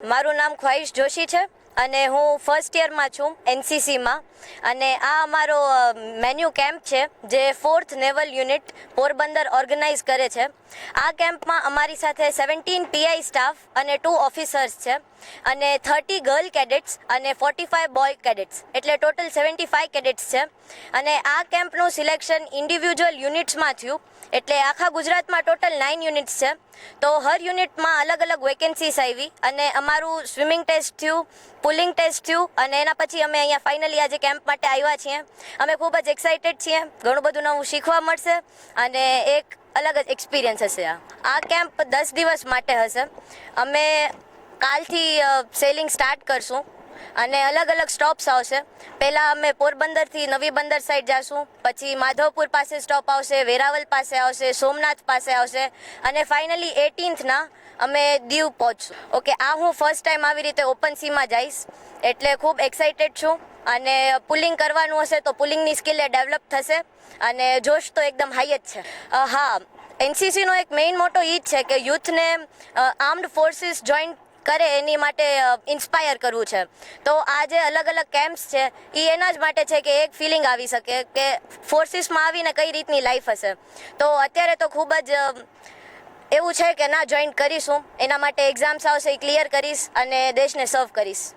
મારું નામ ખ્વાહિશ જોશી છે અને હું ફર્સ્ટ યરમાં છું એનસીસીમાં. અને આ અમારો મેન્યુ કેમ્પ છે જે 4th naval unit Porbandar organise કરે છે. આ કેમ્પમાં અમારી સાથે 17 પીઆઈ સ્ટાફ અને 2 ઓફિસર્સ છે અને 30 ગર્લ કેડેટ્સ અને 45 બોય કેડેટ્સ, એટલે ટોટલ 75 કેડેટ્સ છે. અને આ કેમ્પનું સિલેક્શન ઇન્ડિવિજ્યુઅલ યુનિટ્સમાં થયું, એટલે આખા ગુજરાતમાં ટોટલ 9 યુનિટ્સ છે. તો હર યુનિટમાં અલગ અલગ વેકેન્સીસ આવી અને અમારું સ્વિમિંગ ટેસ્ટ થયું, પુલિંગ ટેસ્ટ થયું અને એના પછી અમે અહીંયા ફાઇનલી આજે કેમ્પ માટે આવ્યા છીએ. અમે ખૂબ જ એક્સાઇટેડ છીએ, ઘણું બધું નવું શીખવા મળશે અને એક અલગ જ એક્સપિરિયન્સ હશે. આ કેમ્પ 10 દિવસ માટે હશે. અમે કાલથી સેલિંગ સ્ટાર્ટ કરશું અને અલગ અલગ સ્ટોપ્સ આવશે. પહેલાં અમે પોરબંદરથી નવી બંદર સાઈડ જઈશું, પછી માધવપુર પાસે સ્ટોપ આવશે, વેરાવલ પાસે આવશે, સોમનાથ પાસે આવશે અને ફાઇનલી 18થના અમે દીવ પહોંચશું. ઓકે, આ હું ફર્સ્ટ ટાઈમ આવી રીતે ઓપન સીમાં જઈશ એટલે ખૂબ એક્સાઇટેડ છું. અને પુલિંગ કરવાનું હશે તો પુલિંગની સ્કિલ એ ડેવલપ થશે અને જોશ તો એકદમ હાઈ જ છે. હા, એનસીસીનો એક મેઇન મોટો એ જ છે કે યુથને આર્મ્ડ ફોર્સિસ જોઈન કરે એની માટે ઇન્સ્પાયર કરવું છે. તો આ જે અલગ અલગ કેમ્પ્સ છે એ એના જ માટે છે કે એક ફિલિંગ આવી શકે કે ફોર્સિસમાં આવીને કઈ રીતની લાઈફ હશે. તો અત્યારે તો ખૂબ જ એવું છે કે ના, જોઈન કરીશું. એના માટે એક્ઝામ્સ આવશે, એ ક્લિયર કરીશ અને દેશને સર્વ કરીશ.